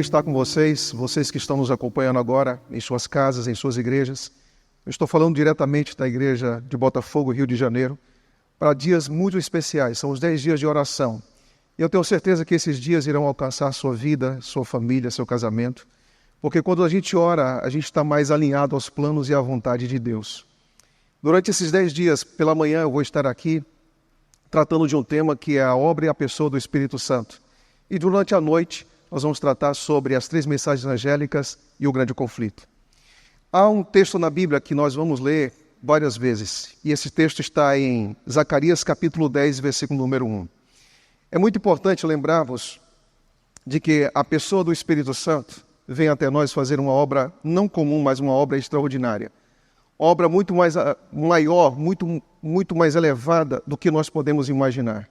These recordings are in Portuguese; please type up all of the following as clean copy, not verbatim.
estar com vocês que estão nos acompanhando agora em suas casas, em suas igrejas. Eu estou falando diretamente da igreja de Botafogo, Rio de Janeiro, para dias muito especiais, são os 10 dias de oração. E eu tenho certeza que esses dias irão alcançar sua vida, sua família, seu casamento, porque quando a gente ora, a gente está mais alinhado aos planos e à vontade de Deus. Durante esses 10 dias, pela manhã, eu vou estar aqui tratando de um tema que é a obra e a pessoa do Espírito Santo. E durante a noite, nós vamos tratar sobre as 3 mensagens angélicas e o grande conflito. Há um texto na Bíblia que nós vamos ler várias vezes, e esse texto está em Zacarias capítulo 10, versículo número 1. É muito importante lembrarmos de que a pessoa do Espírito Santo vem até nós fazer uma obra não comum, mas uma obra extraordinária. Obra muito mais maior, muito mais elevada do que nós podemos imaginar.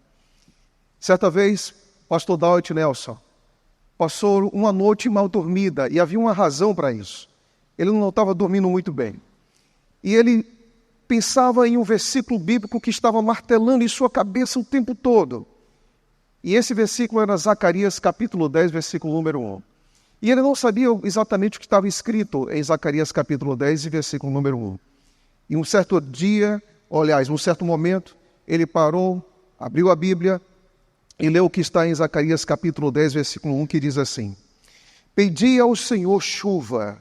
Certa vez, pastor Dwight Nelson passou uma noite mal dormida e havia uma razão para isso. Ele não estava dormindo muito bem. E ele pensava em um versículo bíblico que estava martelando em sua cabeça o tempo todo. E esse versículo era Zacarias capítulo 10, versículo número 1. E ele não sabia exatamente o que estava escrito em Zacarias capítulo 10 e versículo número 1. E um certo dia, num certo momento, ele parou, abriu a Bíblia e leu o que está em Zacarias capítulo 10, versículo 1, que diz assim: Pedi ao Senhor chuva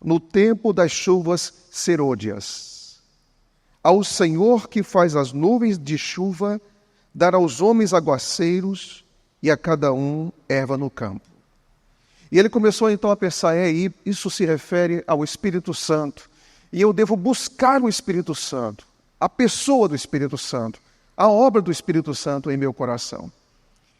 no tempo das chuvas serôdias. Ao Senhor que faz as nuvens de chuva, dar aos homens aguaceiros e a cada um erva no campo. E ele começou então a pensar, isso se refere ao Espírito Santo. E eu devo buscar o Espírito Santo, a pessoa do Espírito Santo, a obra do Espírito Santo em meu coração.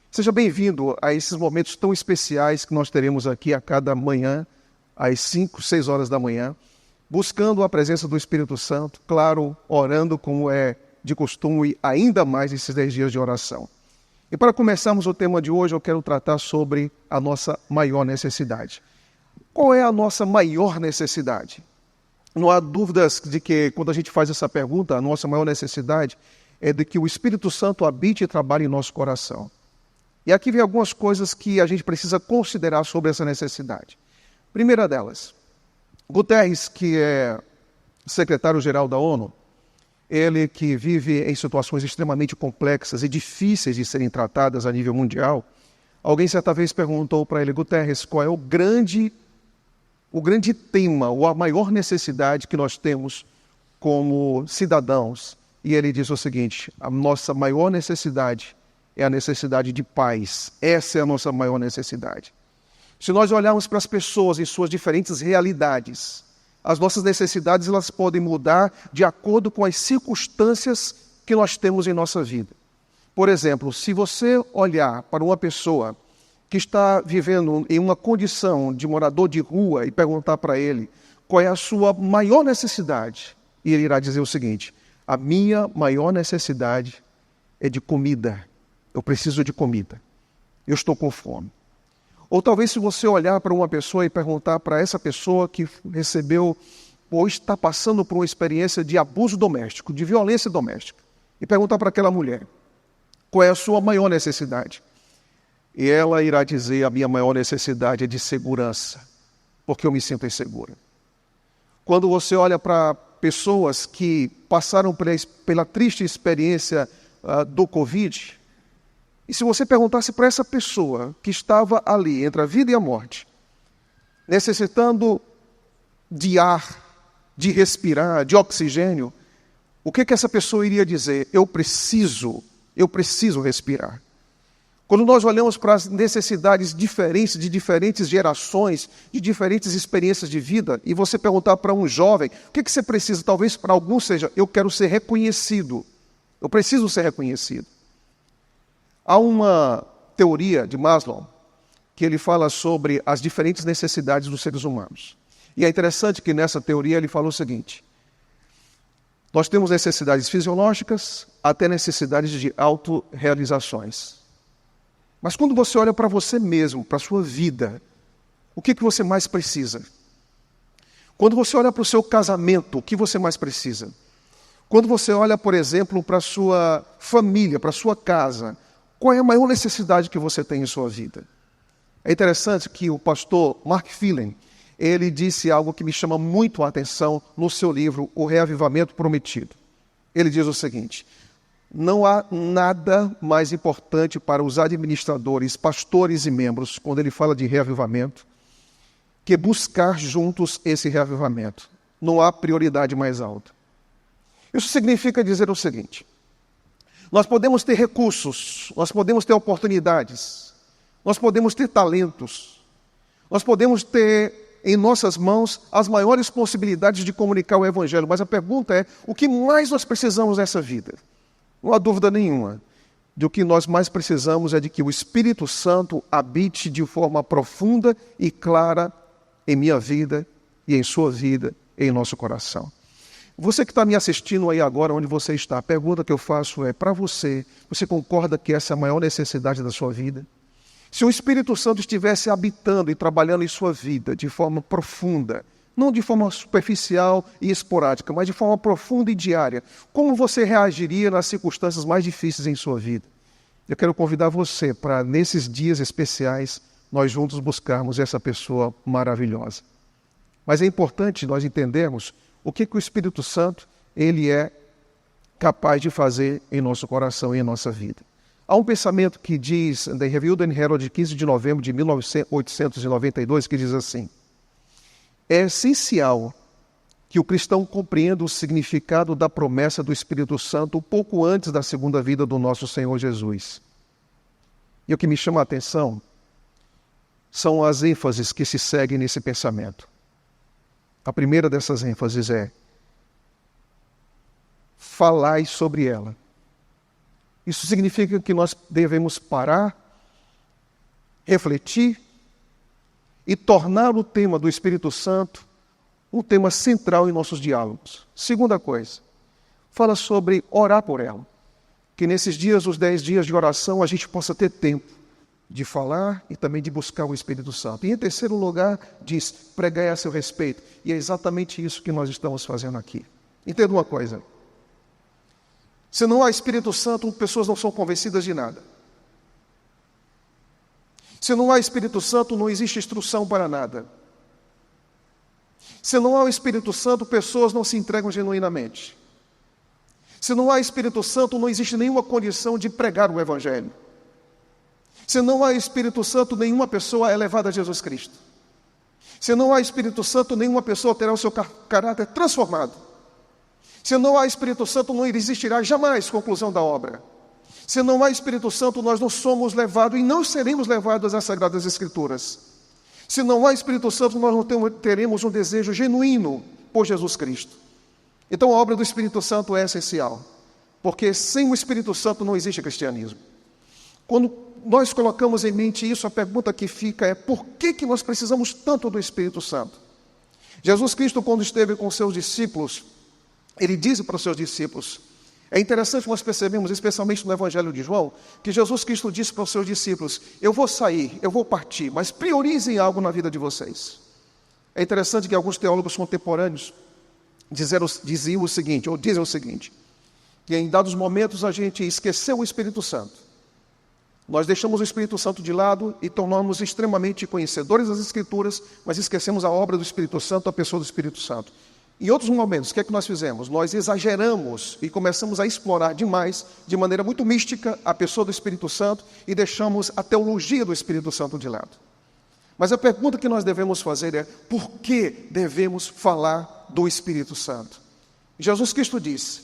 Seja bem-vindo a esses momentos tão especiais que nós teremos aqui a cada manhã, às 5, 6 horas da manhã, buscando a presença do Espírito Santo, claro, orando como é de costume, ainda mais esses 10 dias de oração. E para começarmos o tema de hoje, eu quero tratar sobre a nossa maior necessidade. Qual é a nossa maior necessidade? Não há dúvidas de que, quando a gente faz essa pergunta, a nossa maior necessidade é de que o Espírito Santo habite e trabalhe em nosso coração. E aqui vem algumas coisas que a gente precisa considerar sobre essa necessidade. Primeira delas, Guterres, que é secretário-geral da ONU, ele que vive em situações extremamente complexas e difíceis de serem tratadas a nível mundial, alguém certa vez perguntou para ele, Guterres, qual é o grande tema, ou a maior necessidade que nós temos como cidadãos? E ele diz o seguinte, a nossa maior necessidade é a necessidade de paz. Essa é a nossa maior necessidade. Se nós olharmos para as pessoas em suas diferentes realidades, as nossas necessidades elas podem mudar de acordo com as circunstâncias que nós temos em nossa vida. Por exemplo, se você olhar para uma pessoa que está vivendo em uma condição de morador de rua e perguntar para ele qual é a sua maior necessidade, e ele irá dizer o seguinte, a minha maior necessidade é de comida. Eu preciso de comida. Eu estou com fome. Ou talvez se você olhar para uma pessoa e perguntar para essa pessoa que recebeu ou está passando por uma experiência de abuso doméstico, de violência doméstica, e perguntar para aquela mulher qual é a sua maior necessidade. E ela irá dizer, a minha maior necessidade é de segurança, porque eu me sinto insegura. Quando você olha para pessoas que passaram pela triste experiência do Covid, e se você perguntasse para essa pessoa que estava ali, entre a vida e a morte, necessitando de ar, de respirar, de oxigênio, o que essa pessoa iria dizer? Eu preciso respirar. Quando nós olhamos para as necessidades diferentes, de diferentes gerações, de diferentes experiências de vida, e você perguntar para um jovem, o que você precisa? Talvez para alguns seja, eu quero ser reconhecido. Eu preciso ser reconhecido. Há uma teoria de Maslow que ele fala sobre as diferentes necessidades dos seres humanos. E é interessante que nessa teoria ele fala o seguinte, nós temos necessidades fisiológicas até necessidades de autorrealizações. Mas quando você olha para você mesmo, para a sua vida, o que você mais precisa? Quando você olha para o seu casamento, o que você mais precisa? Quando você olha, por exemplo, para a sua família, para a sua casa, qual é a maior necessidade que você tem em sua vida? É interessante que o pastor Mark Phelan, ele disse algo que me chama muito a atenção no seu livro, O Reavivamento Prometido. Ele diz o seguinte: não há nada mais importante para os administradores, pastores e membros, quando ele fala de reavivamento, que buscar juntos esse reavivamento. Não há prioridade mais alta. Isso significa dizer o seguinte: nós podemos ter recursos, nós podemos ter oportunidades, nós podemos ter talentos, nós podemos ter em nossas mãos as maiores possibilidades de comunicar o Evangelho, mas a pergunta é: o que mais nós precisamos nessa vida? Não há dúvida nenhuma. Do que nós mais precisamos é de que o Espírito Santo habite de forma profunda e clara em minha vida e em sua vida, em nosso coração. Você que está me assistindo aí agora, onde você está, a pergunta que eu faço é para você: você concorda que essa é a maior necessidade da sua vida? Se o Espírito Santo estivesse habitando e trabalhando em sua vida de forma profunda, não de forma superficial e esporádica, mas de forma profunda e diária, como você reagiria nas circunstâncias mais difíceis em sua vida? Eu quero convidar você para, nesses dias especiais, nós juntos buscarmos essa pessoa maravilhosa. Mas é importante nós entendermos o que o Espírito Santo ele é capaz de fazer em nosso coração e em nossa vida. Há um pensamento que diz, The Review and Herald, de 15 de novembro de 1892, que diz assim: é essencial que o cristão compreenda o significado da promessa do Espírito Santo um pouco antes da segunda vinda do nosso Senhor Jesus. E o que me chama a atenção são as ênfases que se seguem nesse pensamento. A primeira dessas ênfases é: falai sobre ela. Isso significa que nós devemos parar, refletir e tornar o tema do Espírito Santo um tema central em nossos diálogos. Segunda coisa, fala sobre orar por ela. Que nesses dias, os 10 dias de oração, a gente possa ter tempo de falar e também de buscar o Espírito Santo. E em terceiro lugar, diz, pregai a seu respeito. E é exatamente isso que nós estamos fazendo aqui. Entenda uma coisa: se não há Espírito Santo, pessoas não são convencidas de nada. Se não há Espírito Santo, não existe instrução para nada. Se não há o Espírito Santo, pessoas não se entregam genuinamente. Se não há Espírito Santo, não existe nenhuma condição de pregar o Evangelho. Se não há Espírito Santo, nenhuma pessoa é levada a Jesus Cristo. Se não há Espírito Santo, nenhuma pessoa terá o seu caráter transformado. Se não há Espírito Santo, não existirá jamais conclusão da obra. Se não há Espírito Santo, nós não somos levados e não seremos levados às Sagradas Escrituras. Se não há Espírito Santo, nós não teremos um desejo genuíno por Jesus Cristo. Então a obra do Espírito Santo é essencial, porque sem o Espírito Santo não existe cristianismo. Quando nós colocamos em mente isso, a pergunta que fica é: por que nós precisamos tanto do Espírito Santo? Jesus Cristo, quando esteve com seus discípulos, ele disse para os seus discípulos, é interessante nós percebemos, especialmente no Evangelho de João, que Jesus Cristo disse para os seus discípulos: eu vou sair, eu vou partir, mas priorizem algo na vida de vocês. É interessante que alguns teólogos contemporâneos diziam o seguinte, que em dados momentos a gente esqueceu o Espírito Santo. Nós deixamos o Espírito Santo de lado e tornamos extremamente conhecedores das Escrituras, mas esquecemos a obra do Espírito Santo, a pessoa do Espírito Santo. Em outros momentos, o que é que nós fizemos? Nós exageramos e começamos a explorar demais, de maneira muito mística, a pessoa do Espírito Santo e deixamos a teologia do Espírito Santo de lado. Mas a pergunta que nós devemos fazer é: por que devemos falar do Espírito Santo? Jesus Cristo disse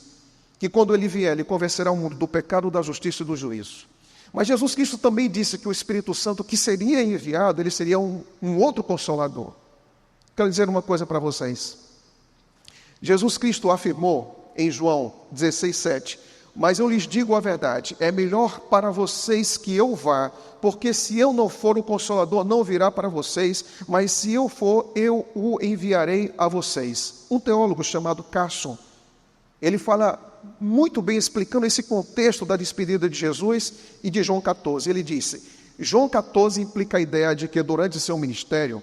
que quando Ele vier, Ele convencerá o mundo do pecado, da justiça e do juízo. Mas Jesus Cristo também disse que o Espírito Santo que seria enviado, Ele seria um outro Consolador. Quero dizer uma coisa para vocês. Jesus Cristo afirmou em João 16:7, mas eu lhes digo a verdade, é melhor para vocês que eu vá, porque se eu não for, o Consolador não virá para vocês, mas se eu for, eu o enviarei a vocês. Um teólogo chamado Carson, ele fala muito bem explicando esse contexto da despedida de Jesus e de João 14. Ele disse: João 14 implica a ideia de que durante seu ministério,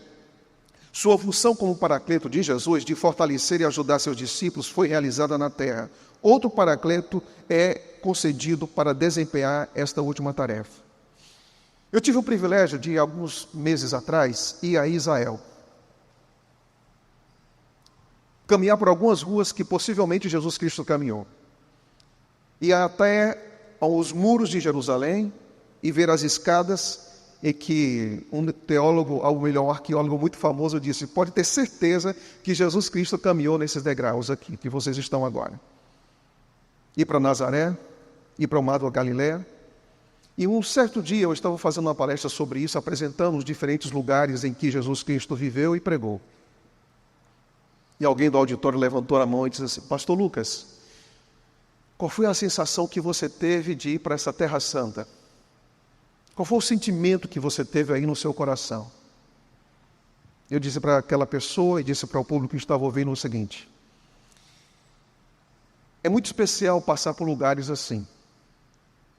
sua função como paracleto de Jesus, de fortalecer e ajudar seus discípulos, foi realizada na terra. Outro paracleto é concedido para desempenhar esta última tarefa. Eu tive o privilégio de, alguns meses atrás, ir a Israel. Caminhar por algumas ruas que possivelmente Jesus Cristo caminhou. Ir até aos muros de Jerusalém e ver as escadas em que um teólogo, ou melhor, um arqueólogo muito famoso disse: pode ter certeza que Jesus Cristo caminhou nesses degraus aqui, que vocês estão agora. Ir para Nazaré, ir para o mar da Galileia. E um certo dia eu estava fazendo uma palestra sobre isso, apresentando os diferentes lugares em que Jesus Cristo viveu e pregou. E alguém do auditório levantou a mão e disse assim: Pastor Lucas, qual foi a sensação que você teve de ir para essa Terra Santa? Qual foi o sentimento que você teve aí no seu coração? Eu disse para aquela pessoa e disse para o público que estava ouvindo o seguinte: é muito especial passar por lugares assim.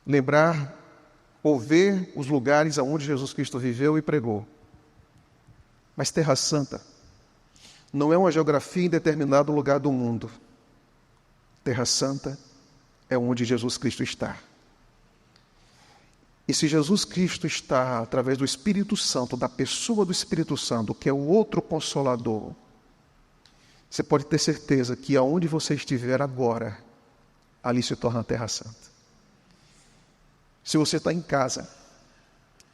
Lembrar ou ver os lugares onde Jesus Cristo viveu e pregou. Mas Terra Santa não é uma geografia em determinado lugar do mundo. Terra Santa é onde Jesus Cristo está. E se Jesus Cristo está, através do Espírito Santo, da pessoa do Espírito Santo, que é o outro Consolador, você pode ter certeza que aonde você estiver agora, ali se torna a Terra Santa. Se você está em casa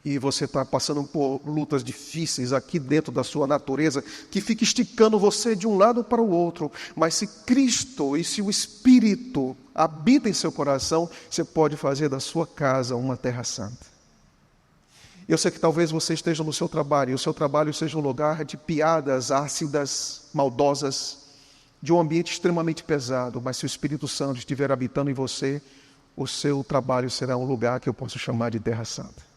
e você está passando por lutas difíceis aqui dentro da sua natureza, que fica esticando você de um lado para o outro, mas se Cristo e se o Espírito habita em seu coração, você pode fazer da sua casa uma terra santa. Eu sei que talvez você esteja no seu trabalho, e o seu trabalho seja um lugar de piadas ácidas, maldosas, de um ambiente extremamente pesado, mas se o Espírito Santo estiver habitando em você, o seu trabalho será um lugar que eu posso chamar de terra santa.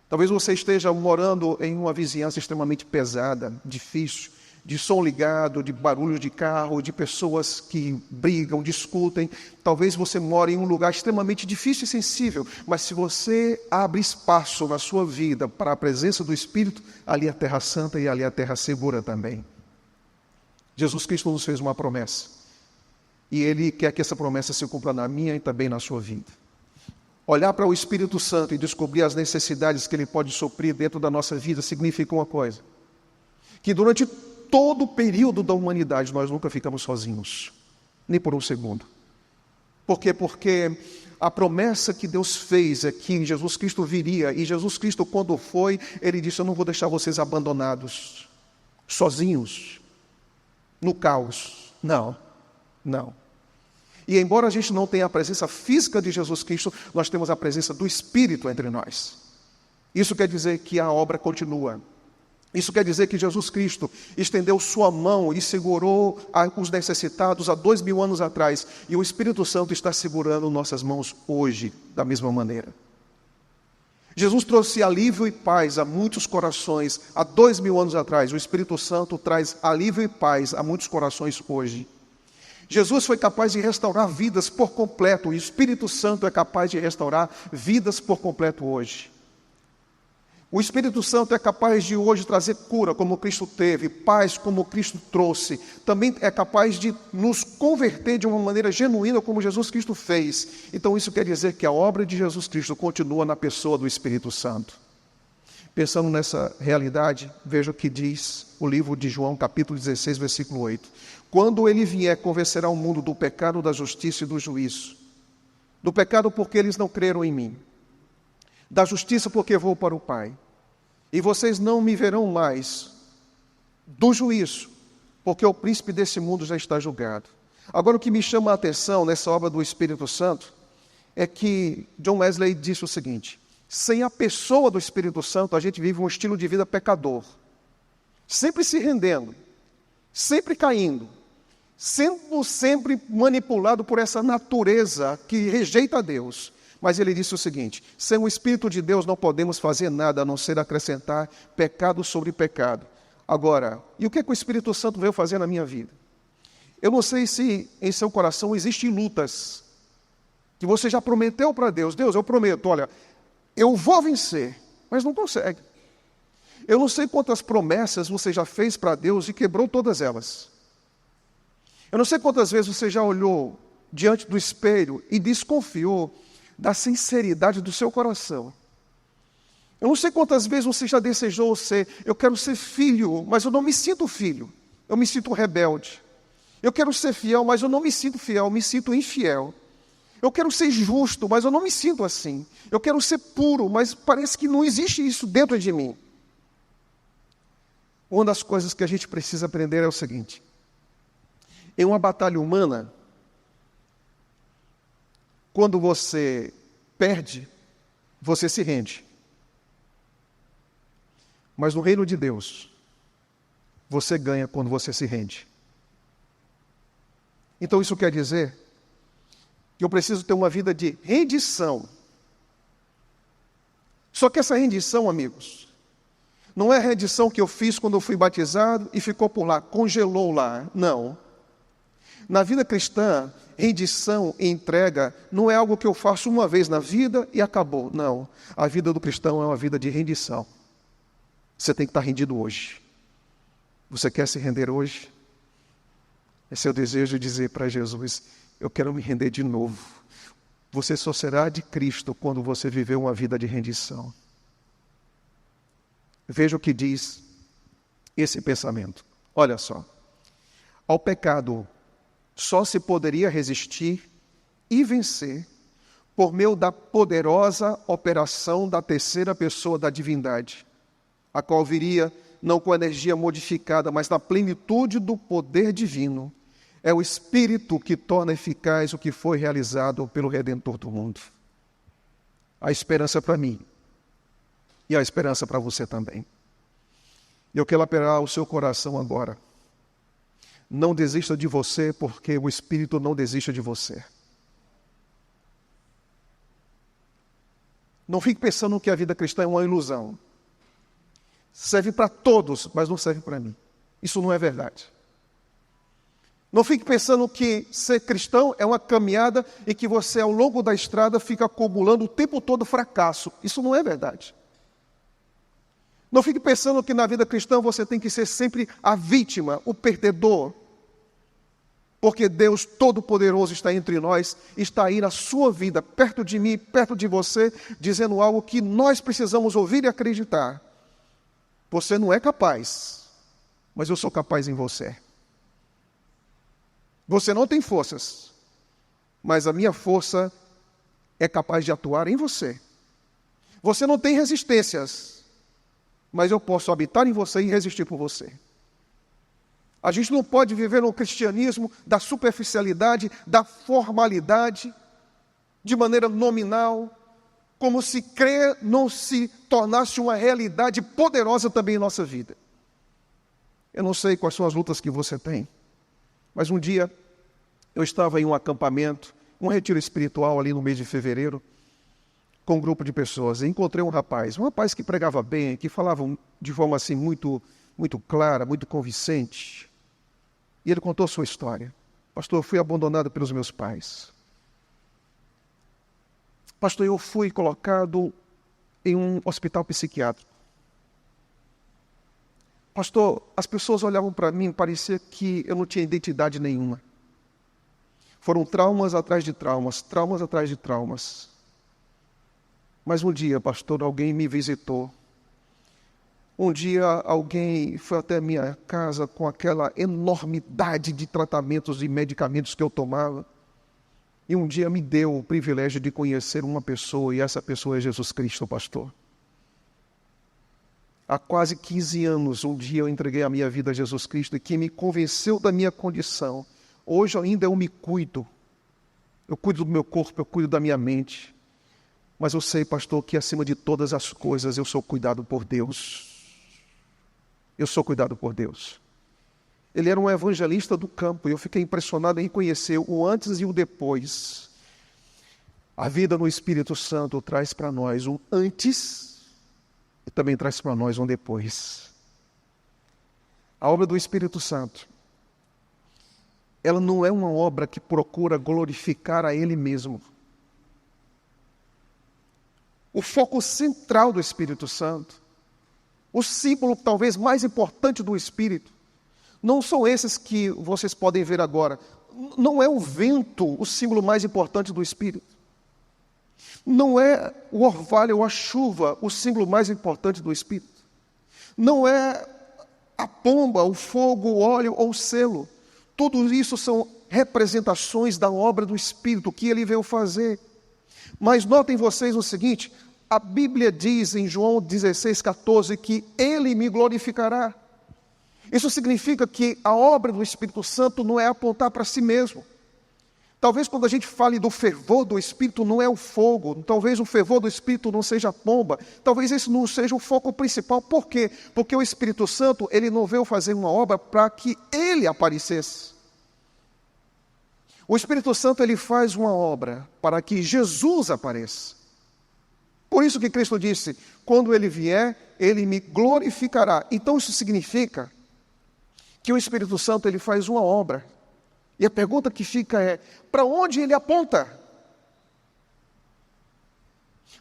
Talvez você esteja morando em uma vizinhança extremamente pesada, difícil, de som ligado, de barulho de carro, de pessoas que brigam, discutem. Talvez você more em um lugar extremamente difícil e sensível, mas se você abre espaço na sua vida para a presença do Espírito, ali é a terra santa e ali é a terra segura também. Jesus Cristo nos fez uma promessa, e Ele quer que essa promessa se cumpra na minha e também na sua vida. Olhar para o Espírito Santo e descobrir as necessidades que Ele pode suprir dentro da nossa vida significa uma coisa: que durante todo o período da humanidade nós nunca ficamos sozinhos, nem por um segundo. Por quê? Porque a promessa que Deus fez é que Jesus Cristo viria, e Jesus Cristo, quando foi, Ele disse: eu não vou deixar vocês abandonados, sozinhos, no caos. Não. E embora a gente não tenha a presença física de Jesus Cristo, nós temos a presença do Espírito entre nós. Isso quer dizer que a obra continua. Isso quer dizer que Jesus Cristo estendeu sua mão e segurou os necessitados há 2000 anos atrás. E o Espírito Santo está segurando nossas mãos hoje, da mesma maneira. Jesus trouxe alívio e paz a muitos corações há 2000 anos atrás. O Espírito Santo traz alívio e paz a muitos corações hoje. Jesus foi capaz de restaurar vidas por completo, e o Espírito Santo é capaz de restaurar vidas por completo hoje. O Espírito Santo é capaz de hoje trazer cura como Cristo teve, paz como Cristo trouxe. Também é capaz de nos converter de uma maneira genuína como Jesus Cristo fez. Então isso quer dizer que a obra de Jesus Cristo continua na pessoa do Espírito Santo. Pensando nessa realidade, veja o que diz o livro de João, capítulo 16, versículo 8. Quando Ele vier, convencerá o mundo do pecado, da justiça e do juízo. Do pecado porque eles não creram em mim. Da justiça porque vou para o Pai. E vocês não me verão mais. Do juízo, porque o príncipe desse mundo já está julgado. Agora o que me chama a atenção nessa obra do Espírito Santo é que John Wesley disse o seguinte: sem a pessoa do Espírito Santo, a gente vive um estilo de vida pecador. Sempre se rendendo, sempre caindo, sendo sempre manipulado por essa natureza que rejeita a Deus. Mas ele disse o seguinte: sem o Espírito de Deus não podemos fazer nada a não ser acrescentar pecado sobre pecado. Agora, e o que o Espírito Santo veio fazer na minha vida? Eu não sei se em seu coração existem lutas que você já prometeu para Deus. Deus, eu prometo, olha, eu vou vencer, mas não consegue. Eu não sei quantas promessas você já fez para Deus e quebrou todas elas. Eu não sei quantas vezes você já olhou diante do espelho e desconfiou da sinceridade do seu coração. Eu não sei quantas vezes você já desejou ser, eu quero ser filho, mas eu não me sinto filho, eu me sinto rebelde. Eu quero ser fiel, mas eu não me sinto fiel, eu me sinto infiel. Eu quero ser justo, mas eu não me sinto assim. Eu quero ser puro, mas parece que não existe isso dentro de mim. Uma das coisas que a gente precisa aprender é o seguinte: em uma batalha humana, quando você perde, você se rende. Mas no reino de Deus, você ganha quando você se rende. Então isso quer dizer que eu preciso ter uma vida de rendição. Só que essa rendição, amigos, não é a rendição que eu fiz quando eu fui batizado e ficou por lá, congelou lá. Não. Na vida cristã, rendição e entrega não é algo que eu faço uma vez na vida e acabou. Não. A vida do cristão é uma vida de rendição. Você tem que estar rendido hoje. Você quer se render hoje? Esse é o desejo de dizer para Jesus: eu quero me render de novo. Você só será de Cristo quando você viver uma vida de rendição. Veja o que diz esse pensamento. Olha só. Ao pecado só se poderia resistir e vencer por meio da poderosa operação da terceira pessoa da divindade, a qual viria não com energia modificada, mas na plenitude do poder divino. É o Espírito que torna eficaz o que foi realizado pelo Redentor do mundo. A esperança para mim e a esperança para você também. Eu quero apelar o seu coração agora. Não desista de você, porque o Espírito não desiste de você. Não fique pensando que a vida cristã é uma ilusão. Serve para todos, mas não serve para mim. Isso não é verdade. Não fique pensando que ser cristão é uma caminhada em que você, ao longo da estrada, fica acumulando o tempo todo fracasso. Isso não é verdade. Não fique pensando que na vida cristã você tem que ser sempre a vítima, o perdedor. Porque Deus Todo-Poderoso está entre nós, está aí na sua vida, perto de mim, perto de você, dizendo algo que nós precisamos ouvir e acreditar. Você não é capaz, mas eu sou capaz em você. Você não tem forças, mas a minha força é capaz de atuar em você. Você não tem resistências, mas eu posso habitar em você e resistir por você. A gente não pode viver no cristianismo da superficialidade, da formalidade, de maneira nominal, como se crer não se tornasse uma realidade poderosa também em nossa vida. Eu não sei quais são as lutas que você tem, mas um dia eu estava em um acampamento, um retiro espiritual ali no mês de fevereiro, com um grupo de pessoas, e encontrei um rapaz que pregava bem, que falava de forma assim muito clara, muito convincente. E ele contou sua história. Pastor, eu fui abandonado pelos meus pais. Pastor, eu fui colocado em um hospital psiquiátrico. Pastor, as pessoas olhavam para mim, parecia que eu não tinha identidade nenhuma. Foram traumas atrás de traumas, traumas atrás de traumas. Mas um dia, pastor, alguém me visitou. Um dia alguém foi até a minha casa com aquela enormidade de tratamentos e medicamentos que eu tomava. E um dia me deu o privilégio de conhecer uma pessoa, e essa pessoa é Jesus Cristo, pastor. Há quase 15 anos, um dia eu entreguei a minha vida a Jesus Cristo, e que me convenceu da minha condição. Hoje ainda eu me cuido. Eu cuido do meu corpo, eu cuido da minha mente. Mas eu sei, pastor, que acima de todas as coisas eu sou cuidado por Deus. Eu sou cuidado por Deus. Ele era um evangelista do campo e eu fiquei impressionado em conhecer o antes e o depois. A vida no Espírito Santo traz para nós um antes e também traz para nós um depois. A obra do Espírito Santo, ela não é uma obra que procura glorificar a Ele mesmo. O foco central do Espírito Santo, o símbolo talvez mais importante do Espírito, não são esses que vocês podem ver agora. Não é o vento o símbolo mais importante do Espírito. Não é o orvalho ou a chuva o símbolo mais importante do Espírito. Não é a pomba, o fogo, o óleo ou o selo. Tudo isso são representações da obra do Espírito, que ele veio fazer. Mas notem vocês o seguinte, a Bíblia diz em João 16,14 que ele me glorificará. Isso significa que a obra do Espírito Santo não é apontar para si mesmo. Talvez quando a gente fale do fervor do Espírito, não é o fogo. Talvez o fervor do Espírito não seja a pomba. Talvez esse não seja o foco principal. Por quê? Porque o Espírito Santo, ele não veio fazer uma obra para que ele aparecesse. O Espírito Santo, ele faz uma obra para que Jesus apareça. Por isso que Cristo disse, quando ele vier, ele me glorificará. Então isso significa que o Espírito Santo, ele faz uma obra. E a pergunta que fica é, para onde ele aponta?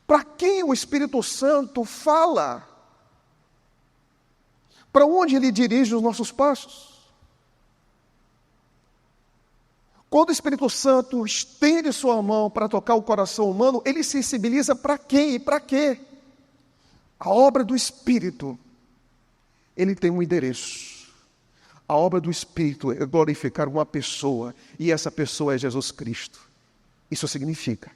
Para quem o Espírito Santo fala? Para onde ele dirige os nossos passos? Quando o Espírito Santo estende sua mão para tocar o coração humano, ele sensibiliza para quem e para quê? A obra do Espírito, ele tem um endereço. A obra do Espírito é glorificar uma pessoa, e essa pessoa é Jesus Cristo. Isso significa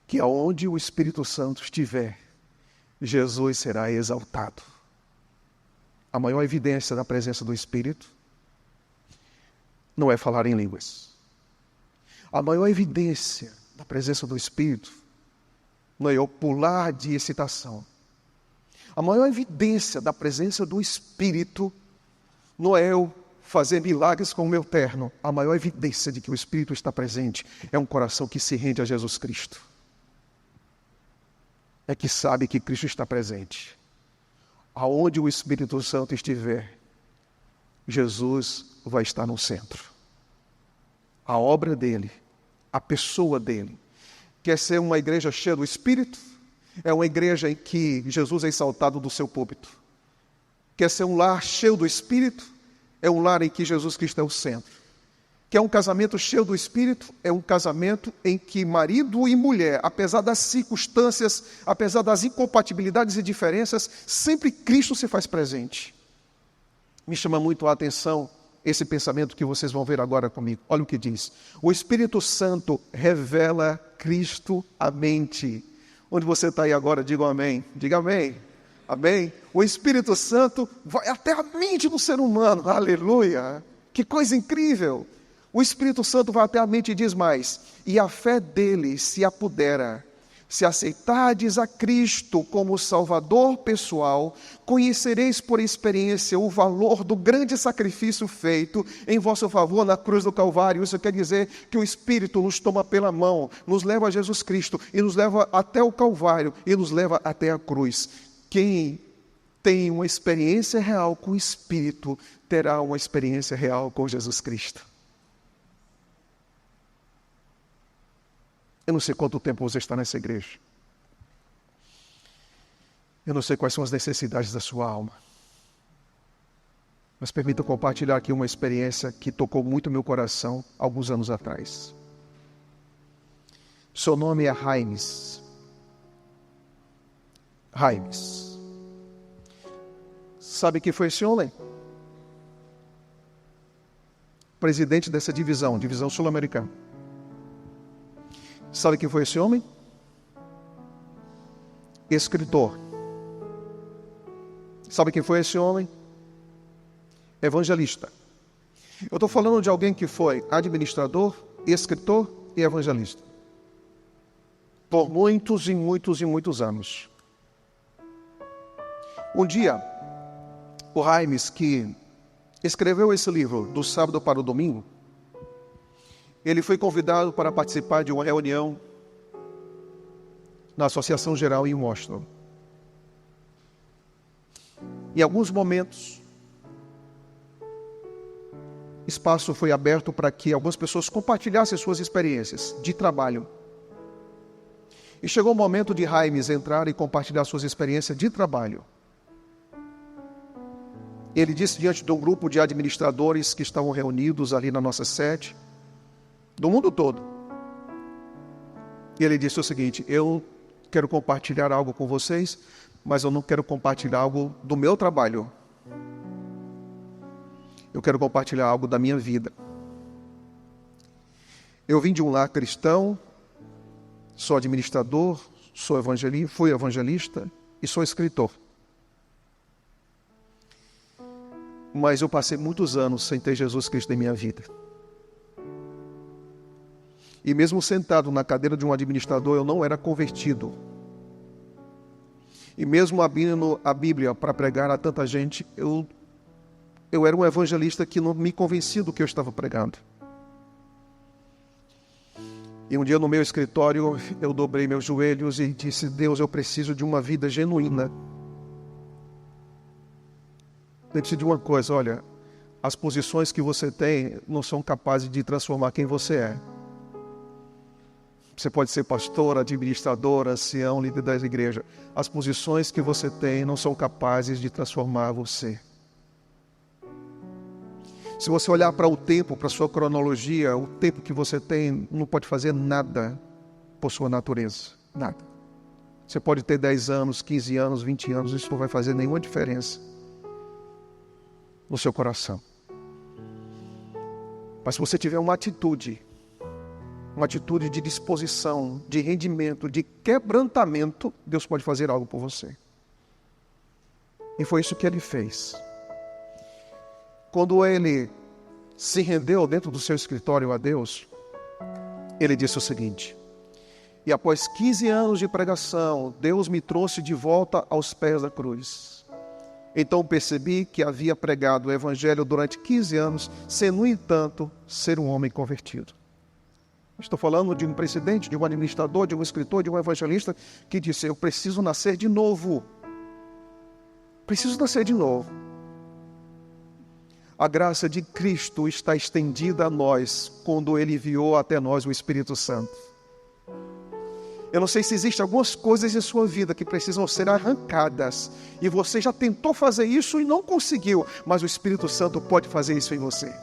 que aonde o Espírito Santo estiver, Jesus será exaltado. A maior evidência da presença do Espírito não é falar em línguas. A maior evidência da presença do Espírito não é eu pular de excitação. A maior evidência da presença do Espírito não é eu fazer milagres com o meu terno. A maior evidência de que o Espírito está presente é um coração que se rende a Jesus Cristo. É que sabe que Cristo está presente. Aonde o Espírito Santo estiver, Jesus vai estar no centro. A obra dele, a pessoa dele. Quer ser uma igreja cheia do Espírito? É uma igreja em que Jesus é exaltado do seu púlpito. Quer ser um lar cheio do Espírito? É um lar em que Jesus Cristo é o centro. Quer um casamento cheio do Espírito? É um casamento em que marido e mulher, apesar das circunstâncias, apesar das incompatibilidades e diferenças, sempre Cristo se faz presente. Me chama muito a atenção esse pensamento que vocês vão ver agora comigo. Olha o que diz. O Espírito Santo revela Cristo à mente. Onde você está aí agora, diga um amém. Diga amém. Amém? O Espírito Santo vai até a mente do ser humano. Aleluia! Que coisa incrível! O Espírito Santo vai até a mente e diz mais. E a fé dele se apodera. Se aceitardes a Cristo como Salvador pessoal, conhecereis por experiência o valor do grande sacrifício feito em vosso favor na cruz do Calvário. Isso quer dizer que o Espírito nos toma pela mão, nos leva a Jesus Cristo e nos leva até o Calvário e nos leva até a cruz. Quem tem uma experiência real com o Espírito, terá uma experiência real com Jesus Cristo. Eu não sei quanto tempo você está nessa igreja. Eu não sei quais são as necessidades da sua alma. Mas permita compartilhar aqui uma experiência que tocou muito meu coração alguns anos atrás. Seu nome é Jaimes. Jaimes. Sabe quem foi esse homem? Presidente dessa divisão sul-americana. Sabe quem foi esse homem? Escritor. Sabe quem foi esse homem? Evangelista. Eu estou falando de alguém que foi administrador, escritor e evangelista. Por muitos e muitos e muitos anos. Um dia, o Jaimes, que escreveu esse livro, Do Sábado para o Domingo, ele foi convidado para participar de uma reunião na Associação Geral em Washington. Em alguns momentos, espaço foi aberto para que algumas pessoas compartilhassem suas experiências de trabalho. E chegou o momento de Jaimes entrar e compartilhar suas experiências de trabalho. Ele disse diante de um grupo de administradores que estavam reunidos ali na nossa sede, do mundo todo. E ele disse o seguinte: eu quero compartilhar algo com vocês, mas eu não quero compartilhar algo do meu trabalho. Eu quero compartilhar algo da minha vida. Eu vim de um lar cristão, sou administrador, fui evangelista e sou escritor. Mas eu passei muitos anos sem ter Jesus Cristo em minha vida. E mesmo sentado na cadeira de um administrador, eu não era convertido. E mesmo abrindo a Bíblia para pregar a tanta gente, eu era um evangelista que não me convencia do que eu estava pregando. E um dia no meu escritório, eu dobrei meus joelhos e disse: Deus, eu preciso de uma vida genuína. Eu preciso de uma coisa, olha, as posições que você tem não são capazes de transformar quem você é. Você pode ser pastor, administrador, ancião, líder da igreja. As posições que você tem não são capazes de transformar você. Se você olhar para o tempo, para a sua cronologia, o tempo que você tem não pode fazer nada por sua natureza. Nada. Você pode ter 10 anos, 15 anos, 20 anos, isso não vai fazer nenhuma diferença no seu coração. Mas se você tiver uma atitude de disposição, de rendimento, de quebrantamento, Deus pode fazer algo por você. E foi isso que ele fez. Quando ele se rendeu dentro do seu escritório a Deus, ele disse o seguinte: e após 15 anos de pregação, Deus me trouxe de volta aos pés da cruz. Então percebi que havia pregado o evangelho durante 15 anos, sem, no entanto, ser um homem convertido. Estou falando de um presidente, de um administrador, de um escritor, de um evangelista que disse: eu preciso nascer de novo. Preciso nascer de novo. A graça de Cristo está estendida a nós quando Ele enviou até nós o Espírito Santo. Eu não sei se existem algumas coisas em sua vida que precisam ser arrancadas. E você já tentou fazer isso e não conseguiu. Mas o Espírito Santo pode fazer isso em você.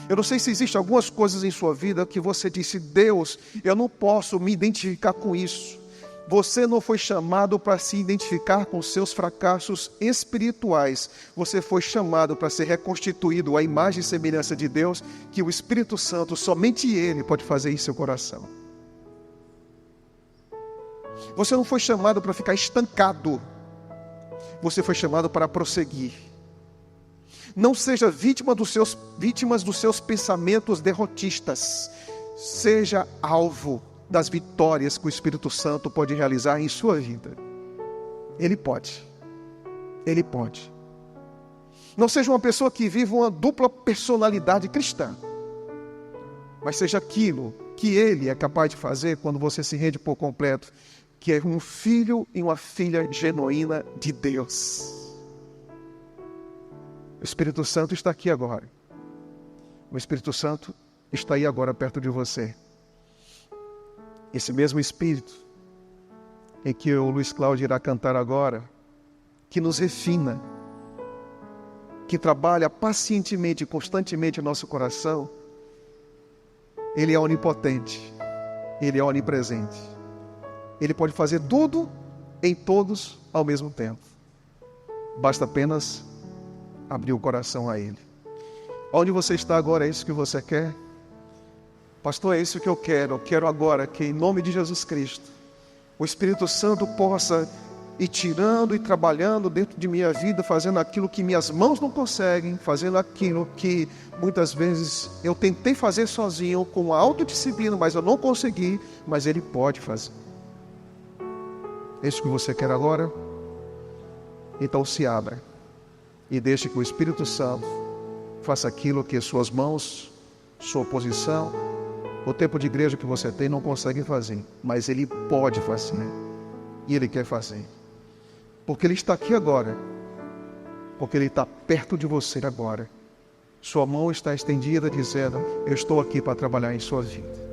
Eu não sei se existem algumas coisas em sua vida que você disse: Deus, eu não posso me identificar com isso. Você não foi chamado para se identificar com seus fracassos espirituais. Você foi chamado para ser reconstituído à imagem e semelhança de Deus, que o Espírito Santo, somente Ele pode fazer em seu coração. Você não foi chamado para ficar estancado. Você foi chamado para prosseguir. Não seja vítimas dos seus pensamentos derrotistas. Seja alvo das vitórias que o Espírito Santo pode realizar em sua vida. Ele pode. Ele pode. Não seja uma pessoa que vive uma dupla personalidade cristã. Mas seja aquilo que Ele é capaz de fazer quando você se rende por completo, que é um filho e uma filha genuína de Deus. O Espírito Santo está aqui agora. O Espírito Santo está aí agora perto de você. Esse mesmo Espírito em que o Luiz Cláudio irá cantar agora, que nos refina, que trabalha pacientemente e constantemente em nosso coração, Ele é onipotente, Ele é onipresente. Ele pode fazer tudo em todos ao mesmo tempo. Basta apenas abrir o coração a Ele. Onde você está agora, é isso que você quer? Pastor, é isso que eu quero. Eu quero agora que, em nome de Jesus Cristo, o Espírito Santo possa ir tirando e trabalhando dentro de minha vida, fazendo aquilo que minhas mãos não conseguem, fazendo aquilo que muitas vezes eu tentei fazer sozinho, com autodisciplina, mas eu não consegui, mas Ele pode fazer. É isso que você quer agora? Então se abra e deixe que o Espírito Santo faça aquilo que suas mãos, sua posição, o tempo de igreja que você tem não consegue fazer, mas Ele pode fazer, e Ele quer fazer, porque Ele está aqui agora, porque Ele está perto de você agora. Sua mão está estendida dizendo: eu estou aqui para trabalhar em sua vida.